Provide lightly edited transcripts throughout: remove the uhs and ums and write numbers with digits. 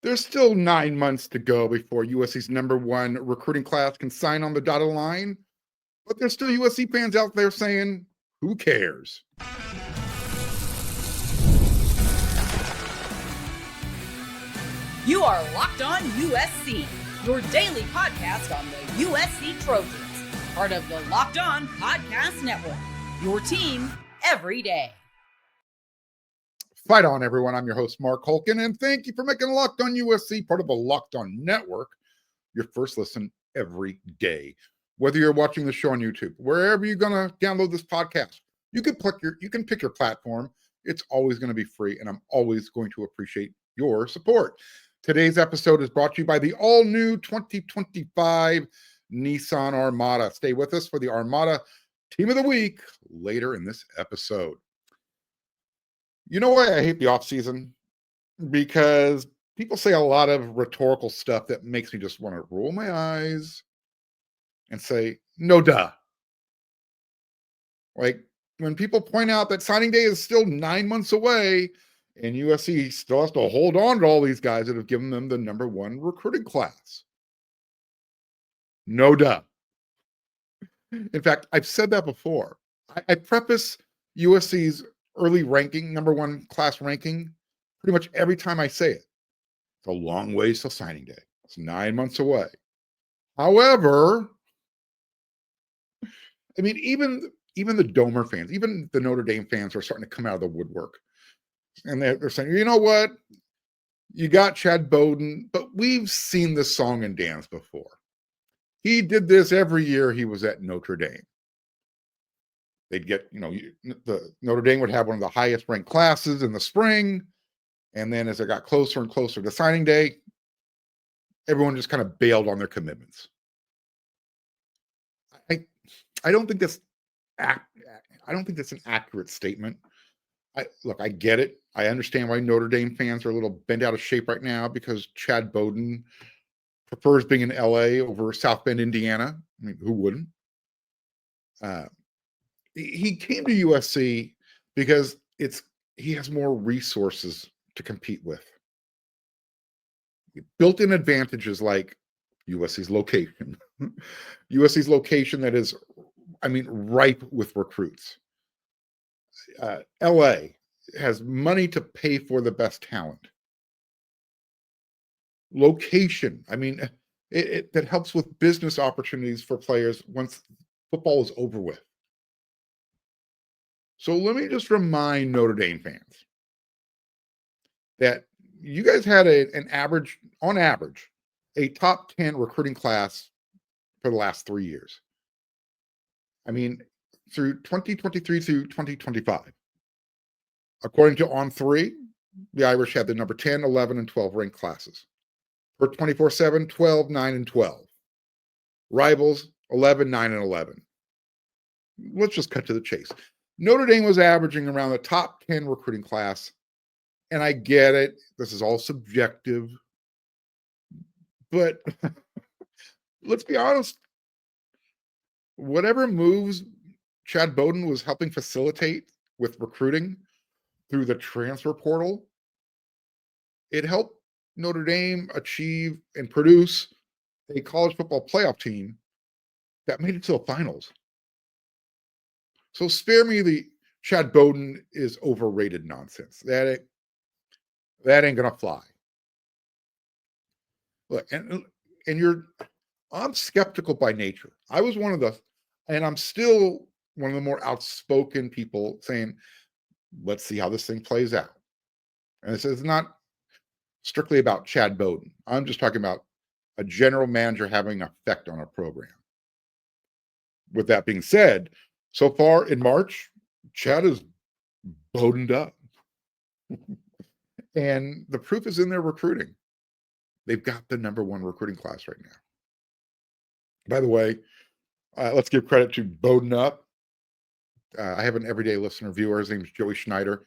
There's still 9 months to go before USC's #1 recruiting class can sign on the dotted line, but there's still USC fans out there saying, who cares? You are Locked On USC, your daily podcast on the USC Trojans, part of the Locked On Podcast Network, your team every day. Fight on, everyone. I'm your host, Mark Holkin, and thank you for making Locked On USC part of the Locked On Network your first listen every day. Whether you're watching the show on YouTube, wherever you're going to download this podcast, you can pick your platform. It's always going to be free, and I'm always going to appreciate your support. Today's episode is brought to you by the all-new 2025 Nissan Armada. Stay with us for the Armada Team of the Week later in this episode. You know why I hate the offseason? Because people say a lot of rhetorical stuff that makes me just want to roll my eyes and say, no duh. Like when people point out that signing day is still 9 months away and USC still has to hold on to all these guys that have given them the #1 recruiting class. No duh. In fact, I've said that before. I preface USC's early ranking, #1 class ranking, pretty much every time I say it. It's a long ways till signing day. It's 9 months away. However, I mean, even the Domer fans, even the Notre Dame fans are starting to come out of the woodwork. And they're saying, you know what? You got Chad Bowden, but we've seen this song and dance before. He did this every year he was at Notre Dame. They'd get, the Notre Dame would have one of the highest ranked classes in the spring. And then as it got closer and closer to signing day, everyone just kind of bailed on their commitments. I don't think that's an accurate statement. I get it. I understand why Notre Dame fans are a little bent out of shape right now because Chad Bowden prefers being in LA over South Bend, Indiana. I mean, who wouldn't? He came to USC because he has more resources to compete with. Built-in advantages like USC's location. USC's location that is, ripe with recruits. LA has money to pay for the best talent. Location, that helps with business opportunities for players once football is over with. So let me just remind Notre Dame fans that you guys had on average, a top 10 recruiting class for the last 3 years. Through 2023 through 2025. According to On3, the Irish had the number 10, 11, and 12 ranked classes. For 24/7, 12, 9, and 12. Rivals, 11, 9, and 11. Let's just cut to the chase. Notre Dame was averaging around the top 10 recruiting class, and I get it. This is all subjective. But let's be honest. Whatever moves Chad Bowden was helping facilitate with recruiting through the transfer portal, it helped Notre Dame achieve and produce a college football playoff team that made it to the finals. So spare me the Chad Bowden is overrated nonsense. That ain't gonna fly. Look, I'm skeptical by nature. I was and I'm still one of the more outspoken people saying, let's see how this thing plays out. And this is not strictly about Chad Bowden. I'm just talking about a general manager having an effect on a program. With that being said, so far in March, Chad is Bowdened up. And the proof is in their recruiting. They've got the #1 recruiting class right now. By the way, let's give credit to Bowden Up. I have an everyday listener viewer. His name is Joey Schneider.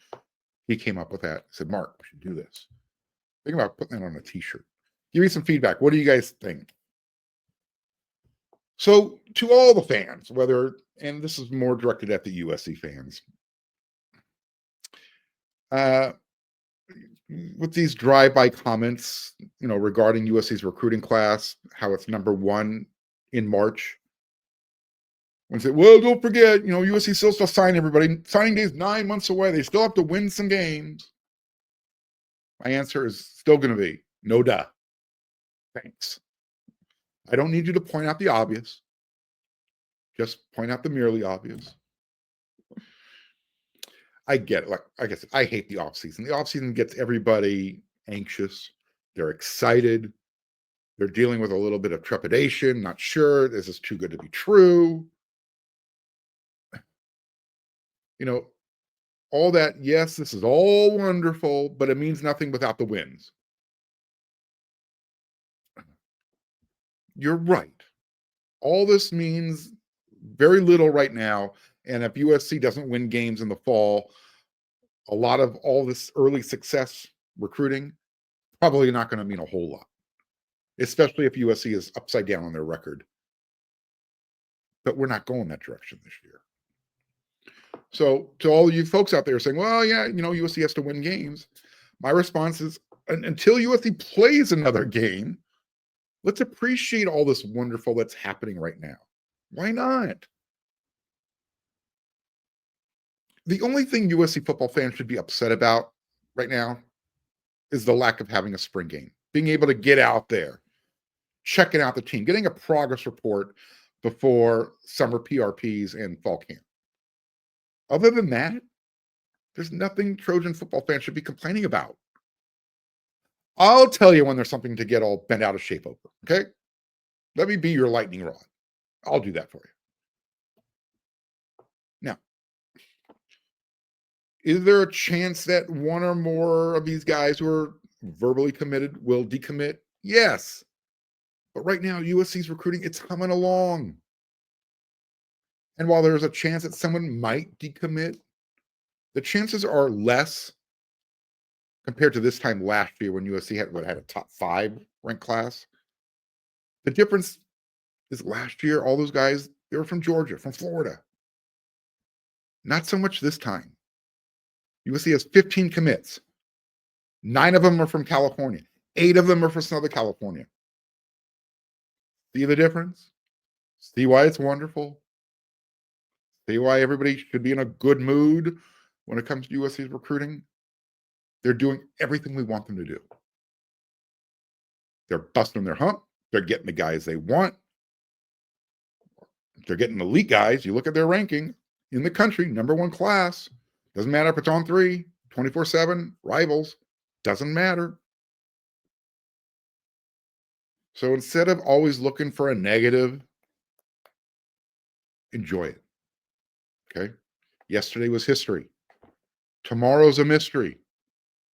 He came up with that. He said, Mark, we should do this. Think about putting that on a t-shirt. Give me some feedback. What do you guys think? So to all the fans, and this is more directed at the USC fans, with these drive-by comments, regarding USC's recruiting class, how it's number one in March. When say, well, don't forget, USC still has to sign everybody. Signing day is 9 months away. They still have to win some games. My answer is still going to be no duh. Thanks. I don't need you to point out the obvious. Just point out the merely obvious. I get it. Like I guess I hate the offseason. The offseason gets everybody anxious. They're excited. They're dealing with a little bit of trepidation, not sure. This is too good to be true. All that, yes, this is all wonderful, but it means nothing without the wins. You're right. All this means very little right now. And if USC doesn't win games in the fall, a lot of all this early success recruiting probably not going to mean a whole lot, especially if USC is upside down on their record. But we're not going that direction this year. So to all of you folks out there saying, well, yeah, USC has to win games. My response is until USC plays another game, let's appreciate all this wonderful that's happening right now. Why not? The only thing USC football fans should be upset about right now is the lack of having a spring game, being able to get out there, checking out the team, getting a progress report before summer PRPs and fall camp. Other than that, there's nothing Trojan football fans should be complaining about. I'll tell you when there's something to get all bent out of shape over, okay? Let me be your lightning rod. I'll do that for you. Now, is there a chance that one or more of these guys who are verbally committed will decommit? Yes. But right now, USC's recruiting, it's coming along. And while there's a chance that someone might decommit, the chances are less compared to this time last year when USC had a top 5 ranked class. The difference is last year, all those guys, they were from Georgia, from Florida. Not so much this time. USC has 15 commits. 9 of them are from California. 8 of them are from Southern California. See the difference? See why it's wonderful? See why everybody should be in a good mood when it comes to USC's recruiting? They're doing everything we want them to do. They're busting their hump. They're getting the guys they want. They're getting elite guys. You look at their ranking in the country, number 1 class. Doesn't matter if it's on 3, 24/7, rivals. Doesn't matter. So instead of always looking for a negative, enjoy it. Okay? Yesterday was history. Tomorrow's a mystery.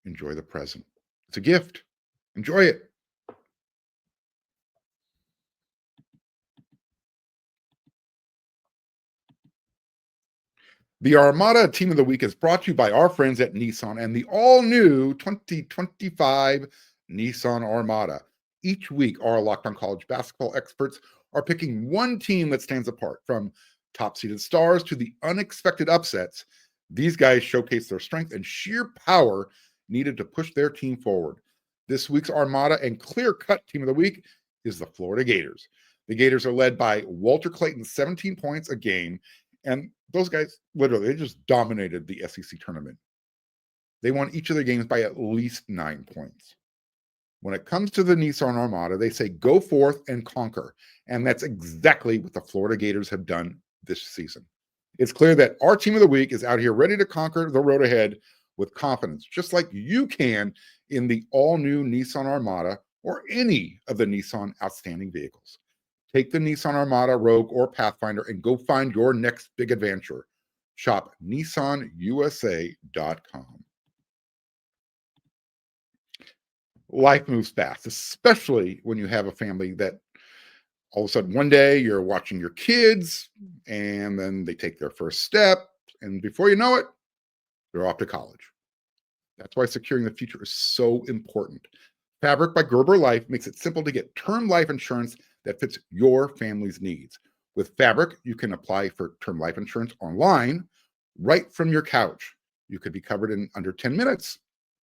Enjoy the present. It's a gift. Enjoy it. The Armada Team of the Week is brought to you by our friends at Nissan and the all-new 2025 Nissan Armada. Each week, our Locked On College basketball experts are picking one team that stands apart. From top-seeded stars to the unexpected upsets, these guys showcase their strength and sheer power needed to push their team forward. This week's Armada and clear-cut Team of the Week is the Florida Gators. The Gators are led by Walter Clayton, 17 points a game, and those guys, literally, they just dominated the SEC tournament. They won each of their games by at least 9 points. When it comes to the Nissan Armada, they say go forth and conquer. And that's exactly what the Florida Gators have done this season. It's clear that our Team of the Week is out here ready to conquer the road ahead with confidence, just like you can in the all-new Nissan Armada or any of the Nissan outstanding vehicles. Take the Nissan Armada, Rogue, or Pathfinder and go find your next big adventure. Shop nissanusa.com. Life moves fast, especially when you have a family that all of a sudden one day you're watching your kids and then they take their first step, and before you know it, they're off to college. That's why securing the future is so important. Fabric by Gerber Life makes it simple to get term life insurance that fits your family's needs. With Fabric, you can apply for term life insurance online right from your couch. You could be covered in under 10 minutes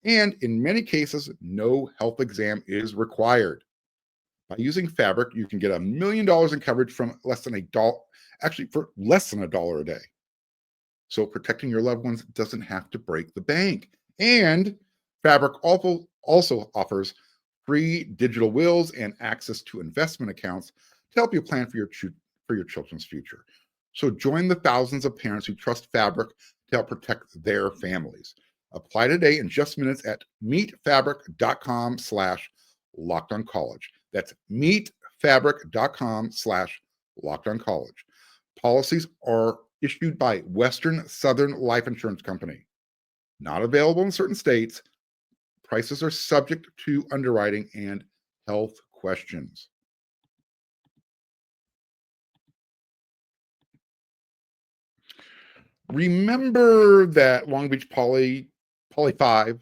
And in many cases, no health exam is required. By using Fabric, you can get $1 million in coverage from less than $1, actually for less than $1 a day. So protecting your loved ones doesn't have to break the bank. And Fabric also offers free digital wills and access to investment accounts to help you plan for your children's future. So join the thousands of parents who trust Fabric to help protect their families. Apply today in just minutes at meetfabric.com/lockedoncollege. That's meetfabric.com/lockedoncollege. Policies are issued by Western Southern Life Insurance Company. Not available in certain states. Prices are subject to underwriting and health questions. Remember that Long Beach Poly 5? That's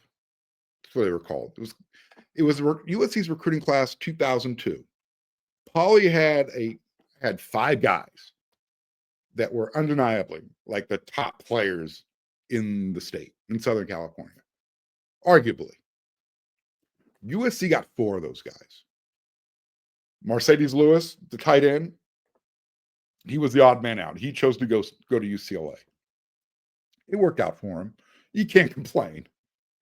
what they were called. It was USC's recruiting class 2002. Poly had 5 guys that were undeniably like the top players in the state, in Southern California. Arguably. USC got 4 of those guys. Mercedes Lewis, the tight end, he was the odd man out. He chose to go to UCLA. It worked out for him. You can't complain.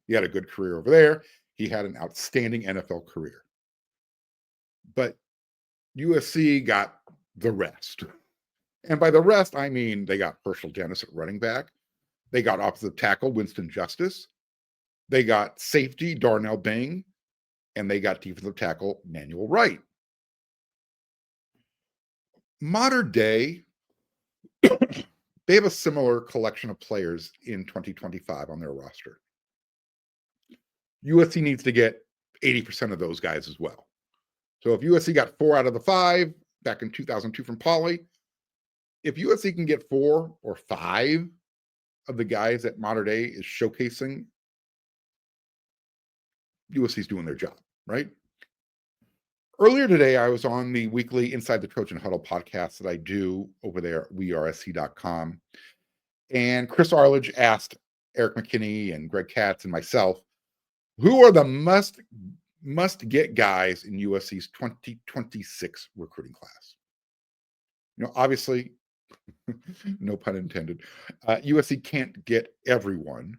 He had a good career over there. He had an outstanding NFL career. But USC got the rest. And by the rest, I mean they got Herschel Dennis at running back. They got offensive tackle Winston Justice. They got safety Darnell Bing. And they got defensive tackle Manuel Wright. Modern day, they have a similar collection of players in 2025 on their roster. USC needs to get 80% of those guys as well. So if USC got 4 out of the 5 back in 2002 from Poly, if USC can get 4 or 5 of the guys that modern day is showcasing, USC's doing their job, right? Earlier today, I was on the weekly Inside the Trojan Huddle podcast that I do over there at wearesc.com. And Chris Arledge asked Eric McKinney and Greg Katz and myself, who are the must-get guys in USC's 2026 recruiting class? You know, obviously, no pun intended, USC can't get everyone,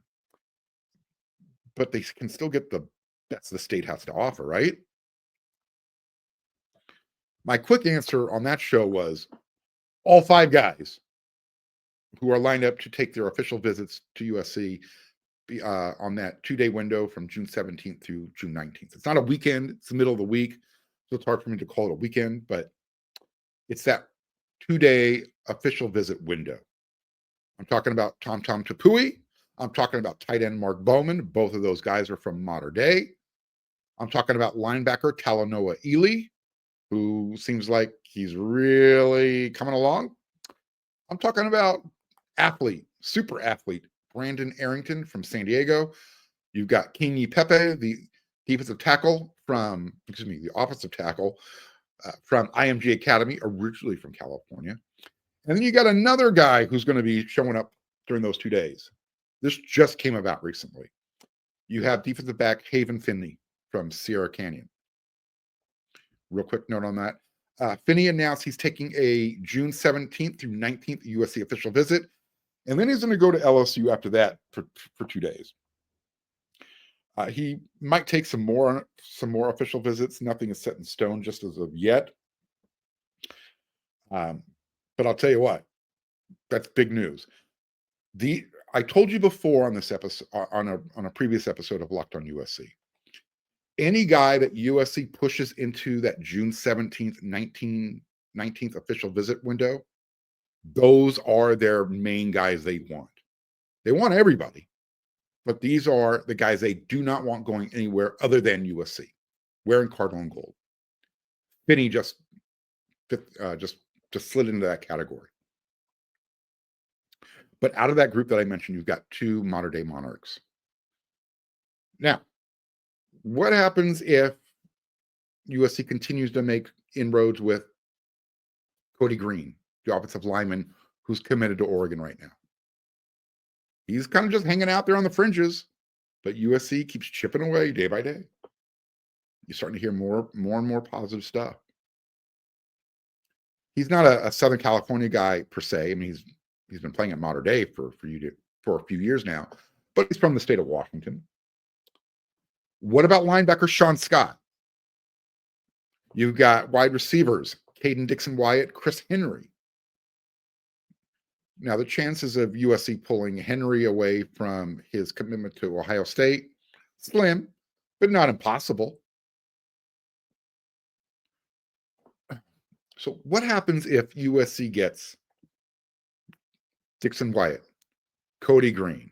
but they can still get the best the state has to offer, right? My quick answer on that show was all 5 guys who are lined up to take their official visits to USC on that 2-day window from June 17th through June 19th. It's not a weekend. It's the middle of the week. So it's hard for me to call it a weekend, but it's that 2-day official visit window. I'm talking about Tom Tapui. I'm talking about tight end Mark Bowman. Both of those guys are from modern day. I'm talking about linebacker Talanoa Ely, who seems like he's really coming along. I'm talking about super athlete, Brandon Arrington from San Diego. You've got Kinyi Pepe, the offensive tackle from IMG Academy, originally from California. And then you got another guy who's going to be showing up during those 2 days. This just came about recently. You have defensive back Haven Finney from Sierra Canyon. Real quick note on that. Finney announced he's taking a June 17th through 19th USC official visit, and then he's going to go to LSU after that for 2 days. He might take some more official visits. Nothing is set in stone just as of yet. But I'll tell you what, that's big news. I told you before on this episode, on a previous episode of Locked on USC, any guy that USC pushes into that June 17th, 19th official visit window, those are their main guys they want. They want everybody, but these are the guys they do not want going anywhere other than USC, wearing cardinal and gold. Finney just slid into that category. But out of that group that I mentioned, you've got 2 modern day Monarchs. Now, what happens if USC continues to make inroads with Cody Green, the offensive lineman who's committed to Oregon right now? He's kind of just hanging out there on the fringes. But USC keeps chipping away day by day. You're starting to hear more and more positive stuff. He's not a Southern California guy per se. I mean, he's been playing at Mater Dei for a few years now, but he's from the state of Washington. What about linebacker Sean Scott? You've got wide receivers Caden Dixon-Wyatt, Chris Henry. Now, the chances of USC pulling Henry away from his commitment to Ohio State, slim, but not impossible. So what happens if USC gets Dixon-Wyatt, Cody Green,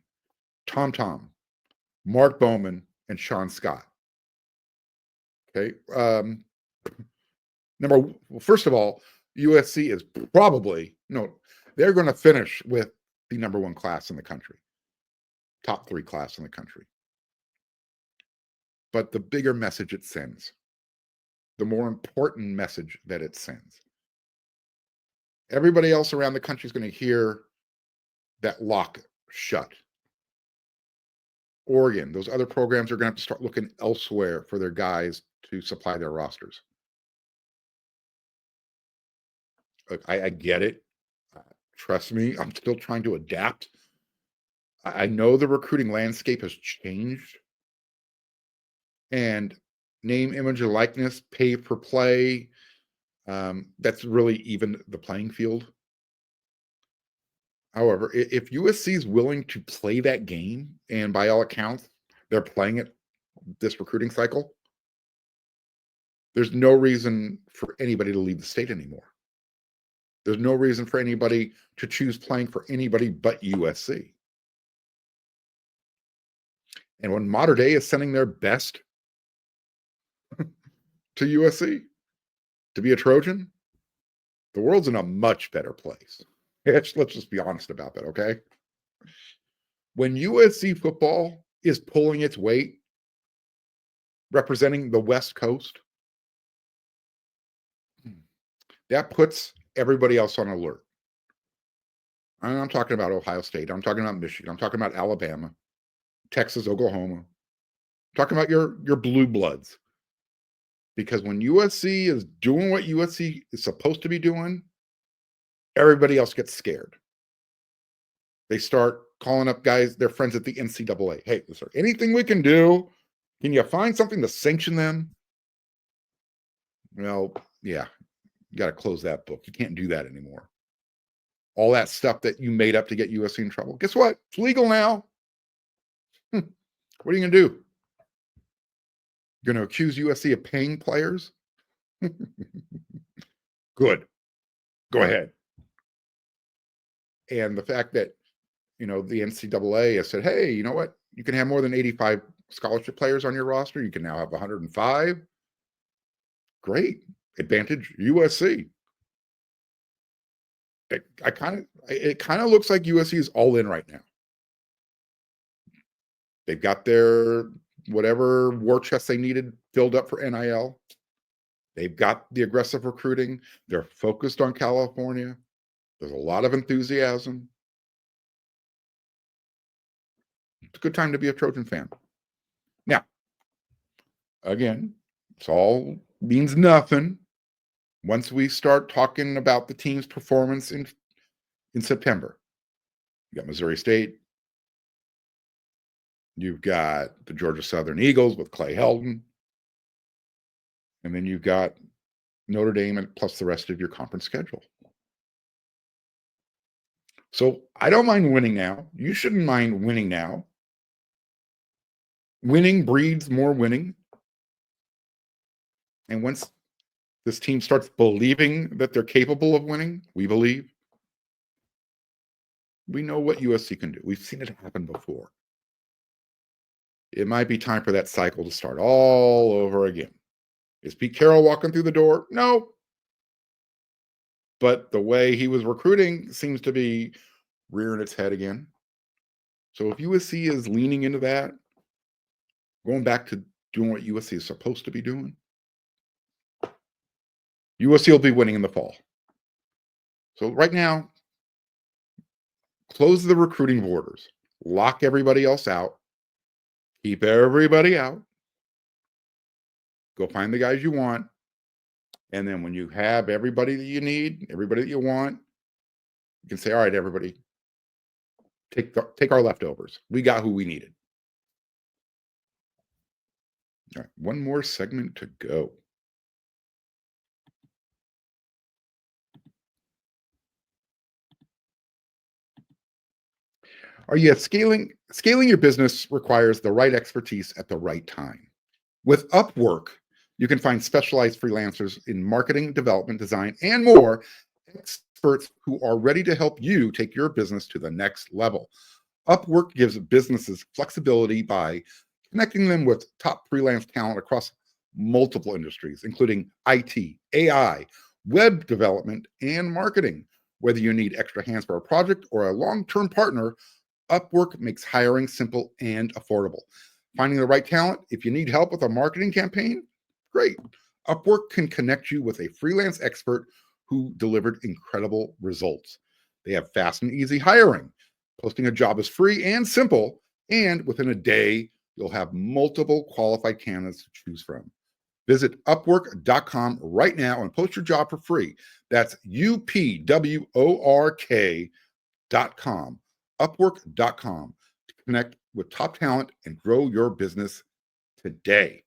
Tom, Mark Bowman, and Sean Scott? Okay. First of all, USC is they're going to finish with the number one class in the country, top 3 class in the country. But the bigger message it sends, the more important message that it sends, everybody else around the country is going to hear that lock shut. Oregon, those other programs are going to have to start looking elsewhere for their guys to supply their rosters. I get it. Trust me, I'm still trying to adapt. I know the recruiting landscape has changed. And name, image, and likeness, pay per play, that's really even the playing field. However, if USC is willing to play that game, and by all accounts, they're playing it this recruiting cycle, there's no reason for anybody to leave the state anymore. There's no reason for anybody to choose playing for anybody but USC. And when Mater Dei is sending their best to USC to be a Trojan, the world's in a much better place. Let's just be honest about that, okay? When USC football is pulling its weight, representing the West Coast, that puts everybody else on alert. I'm talking about Ohio State. I'm talking about Michigan. I'm talking about Alabama, Texas, Oklahoma. I'm talking about your blue bloods. Because when USC is doing what USC is supposed to be doing, everybody else gets scared. They start calling up guys, their friends at the NCAA. Hey, is there anything we can do? Can you find something to sanction them? Well, yeah, you got to close that book. You can't do that anymore. All that stuff that you made up to get USC in trouble. Guess what? It's legal now. What are you going to do? You're going to accuse USC of paying players? Good. Go ahead. And the fact that, the NCAA has said, hey, you know what? You can have more than 85 scholarship players on your roster. You can now have 105. Great. Advantage USC. It kind of looks like USC is all in right now. They've got their whatever war chest they needed filled up for NIL. They've got the aggressive recruiting. They're focused on California. There's a lot of enthusiasm. It's a good time to be a Trojan fan. Now, again, it's all means nothing once we start talking about the team's performance in September. You got Missouri State. You've got the Georgia Southern Eagles with Clay Helton. And then you've got Notre Dame and plus the rest of your conference schedule. So I don't mind winning now. You shouldn't mind winning now. Winning breeds more winning. And once this team starts believing that they're capable of winning, we believe, we know what USC can do. We've seen it happen before. It might be time for that cycle to start all over again. Is Pete Carroll walking through the door? No. But the way he was recruiting seems to be rearing its head again. So if USC is leaning into that, going back to doing what USC is supposed to be doing, USC will be winning in the fall. So right now, close the recruiting borders, lock everybody else out, Keep everybody out. Go find the guys you want. And then when you have everybody that you need, everybody that you want, you can say, all right, everybody, take our leftovers. We got who we needed. All right, one more segment to go. Scaling your business requires the right expertise at the right time. With Upwork, you can find specialized freelancers in marketing, development, design, and more, experts who are ready to help you take your business to the next level. Upwork gives businesses flexibility by connecting them with top freelance talent across multiple industries, including IT, AI, web development, and marketing. Whether you need extra hands for a project or a long-term partner, Upwork makes hiring simple and affordable. Finding the right talent, if you need help with a marketing campaign, great. Upwork can connect you with a freelance expert who delivered incredible results. They have fast and easy hiring. Posting a job is free and simple, and within a day, you'll have multiple qualified candidates to choose from. Visit upwork.com right now and post your job for free. That's upwork.com. Upwork.com to connect with top talent and grow your business today.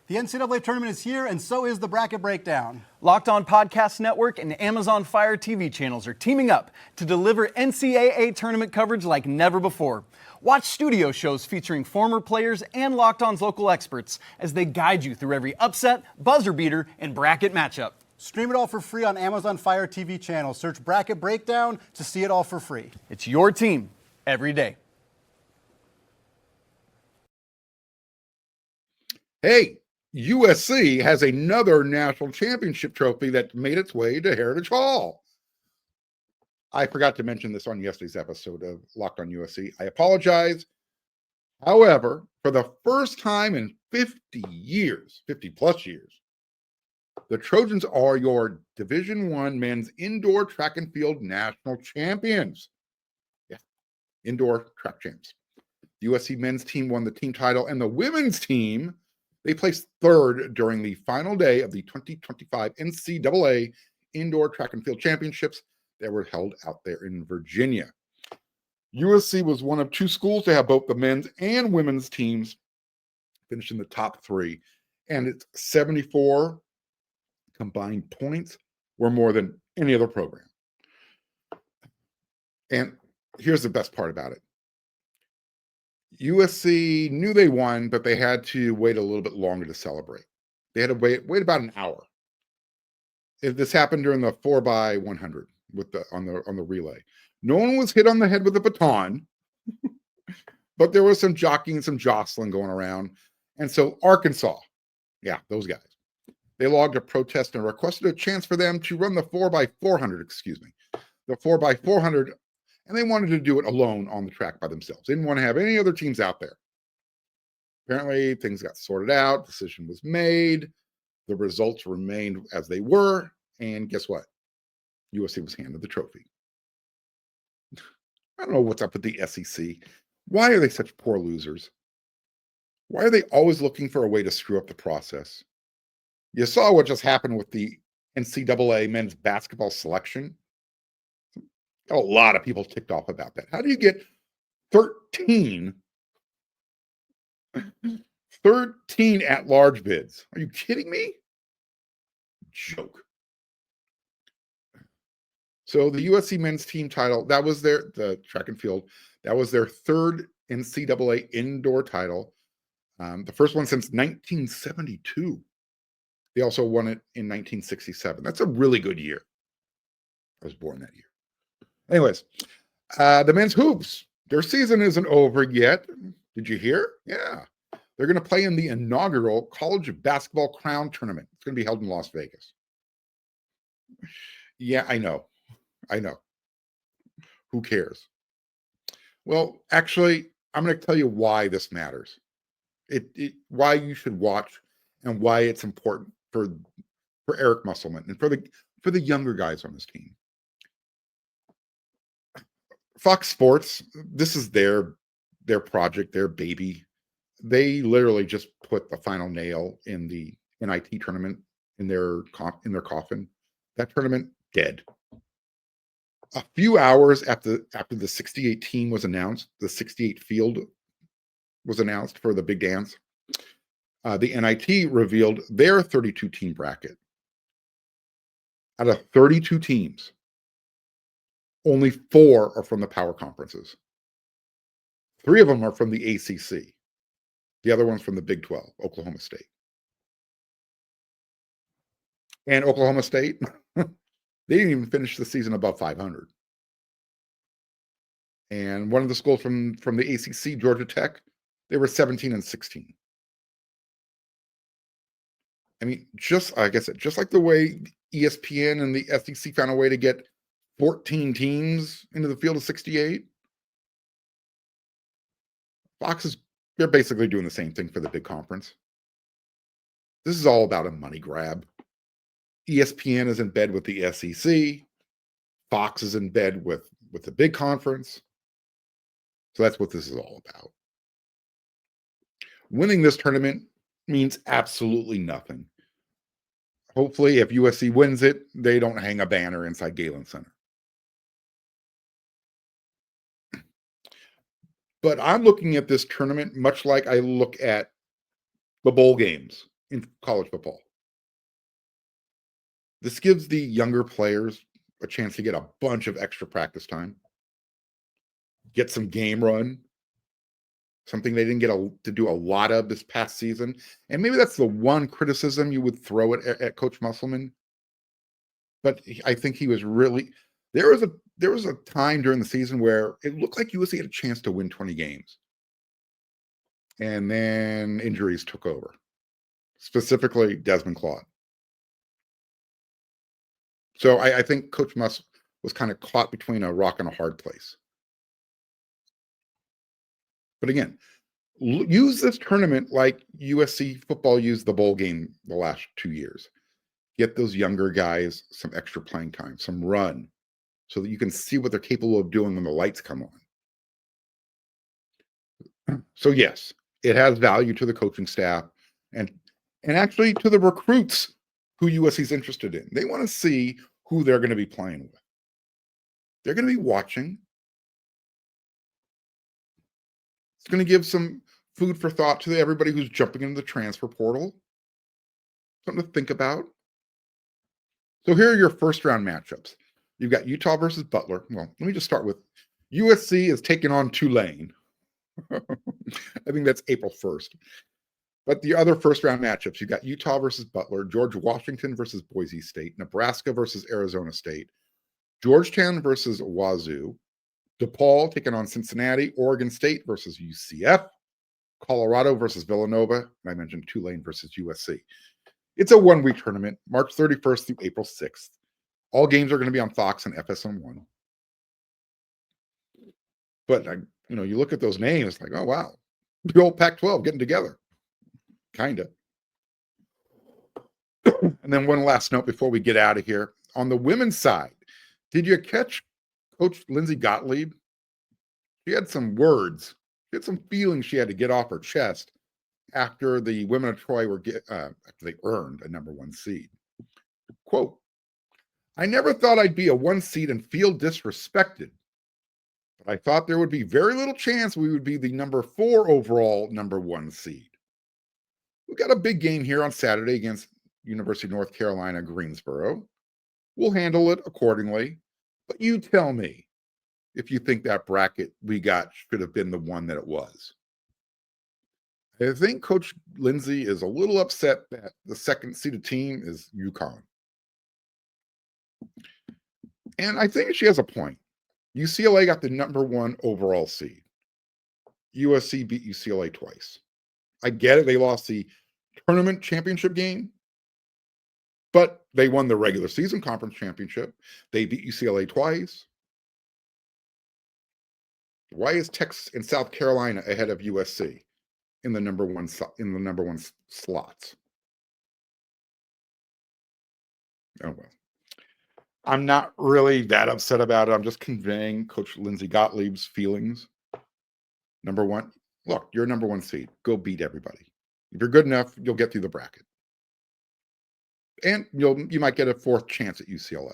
The NCAA tournament is here, and so is the bracket breakdown. Locked On Podcast Network and Amazon Fire TV channels are teaming up to deliver NCAA tournament coverage like never before. Watch studio shows featuring former players and Locked On's local experts as they guide you through every upset, buzzer beater, and bracket matchup. Stream it all for free on Amazon Fire TV channel. Search Bracket Breakdown to see it all for free. It's your team every day. Hey, USC has another national championship trophy that made its way to Heritage Hall. I forgot to mention this on yesterday's episode of Locked on USC. I apologize. However, for the first time in 50 plus years, the Trojans are your Division I men's indoor track and field national champions. Yeah, indoor track champs. The USC men's team won the team title, and the women's team, they placed third during the final day of the 2025 NCAA Indoor Track and Field Championships that were held out there in Virginia. USC was one of two schools to have both the men's and women's teams finish in the top three, and its 74 combined points were more than any other program. And here's the best part about it. USC knew they won, but they had to wait a little bit longer to celebrate. They had to wait about an hour. This happened during the 4x100 on the relay. No one was hit on the head with a baton, but there was some jockeying, some jostling going around. And so Arkansas, yeah, those guys, they logged a protest and requested a chance for them to run the 4x400, the 4x400, and they wanted to do it alone on the track by themselves. They didn't want to have any other teams out there. Apparently, things got sorted out. Decision was made. The results remained as they were. And guess what? USC was handed the trophy. I don't know what's up with the SEC. Why are they such poor losers? Why are they always looking for a way to screw up the process? You saw what just happened with the NCAA men's basketball selection. A lot of people ticked off about that. How do you get 13 at-large bids? Are you kidding me? Joke. So the USC men's team title, the track and field, that was their third NCAA indoor title. The first one since 1972. They also won it in 1967. That's a really good year. I was born that year. Anyways, the men's hoops, their season isn't over yet. Did you hear? Yeah. They're going to play in the inaugural college basketball crown tournament. It's going to be held in Las Vegas. Yeah, I know. Who cares? Well, actually, I'm going to tell you why this matters. Why you should watch and why it's important for Eric Musselman and for the younger guys on this team. Fox Sports, this is their project, their baby. They literally just put the final nail in the NIT tournament in their coffin. That tournament dead. A few hours after the 68 team was announced, the 68 field was announced for the big dance. The NIT revealed their 32 team bracket. Out of 32 teams, only 4 are from the power conferences. 3 of them are from the ACC. The other one's from the Big 12, Oklahoma State. And Oklahoma State, they didn't even finish the season above 500. And one of the schools from the ACC, Georgia Tech, they were 17-16. I mean, like I said, just like the way ESPN and the SEC found a way to get 14 teams into the field of 68, they're basically doing the same thing for the big conference. This is all about a money grab. ESPN is in bed with the SEC. Fox is in bed with the big conference. So that's what this is all about. Winning this tournament means absolutely nothing. Hopefully, if USC wins it, they don't hang a banner inside Galen Center. But I'm looking at this tournament much like I look at the bowl games in college football. This gives the younger players a chance to get a bunch of extra practice time, get some game run, something they didn't get to do a lot of this past season. And maybe that's the one criticism you would throw at Coach Musselman. But I think he was really there was a time during the season where it looked like USC had a chance to win 20 games. And then injuries took over, specifically Desmond Claude. So I think Coach Muss was kind of caught between a rock and a hard place. But again, use this tournament like USC football used the bowl game the last 2 years. Get those younger guys some extra playing time, some run, so that you can see what they're capable of doing when the lights come on. So yes, it has value to the coaching staff and actually to the recruits who USC is interested in. They want to see who they're going to be playing with. They're going to be watching. It's going to give some food for thought to everybody who's jumping into the transfer portal. Something to think about. So here are your first round matchups. You've got Utah versus Butler. Well, let me just start with USC is taking on Tulane. I think that's April 1st. But the other first round matchups, you've got Utah versus Butler, George Washington versus Boise State, Nebraska versus Arizona State, Georgetown versus Wazoo, DePaul taking on Cincinnati, Oregon State versus UCF, Colorado versus Villanova, and I mentioned Tulane versus USC. It's a 1-week tournament, March 31st through April 6th. All games are going to be on Fox and FS1. But you look at those names, like, oh wow, the old Pac-12 getting together, kind of. And then one last note before we get out of here. On the women's side, did you catch Coach Lindsay Gottlieb? She had some words. She had some feelings she had to get off her chest after the women of Troy after they earned a number 1 seed. Quote, "I never thought I'd be a 1 seed and feel disrespected, but I thought there would be very little chance we would be the number 4 overall number 1 seed. We got a big game here on Saturday against University of North Carolina, Greensboro. We'll handle it accordingly, but you tell me if you think that bracket we got should have been the one that it was." I think Coach Lindsay is a little upset that the second seeded team is UConn. And I think she has a point. UCLA got the number 1 overall seed. USC beat UCLA twice. I get it. They lost the tournament championship game, but they won the regular season conference championship. They beat UCLA twice. Why is Texas and South Carolina ahead of USC in the number 1 slots? Oh well. I'm not really that upset about it. I'm just conveying Coach Lindsey Gottlieb's feelings. Number one, look, you're a number one seed. Go beat everybody. If you're good enough, you'll get through the bracket. And you might get a fourth chance at UCLA.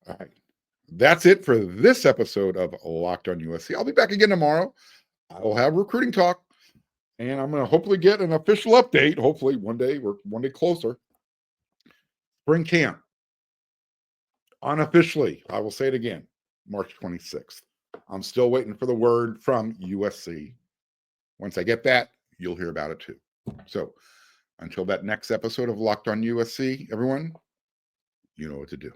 All right. That's it for this episode of Locked on USC. I'll be back again tomorrow. I will have recruiting talk, and I'm going to hopefully get an official update. Hopefully one day, we're one day closer. Spring camp. Unofficially, I will say it again, March 26th. I'm still waiting for the word from USC. Once I get that, you'll hear about it too. So until that next episode of Locked on USC, everyone, you know what to do.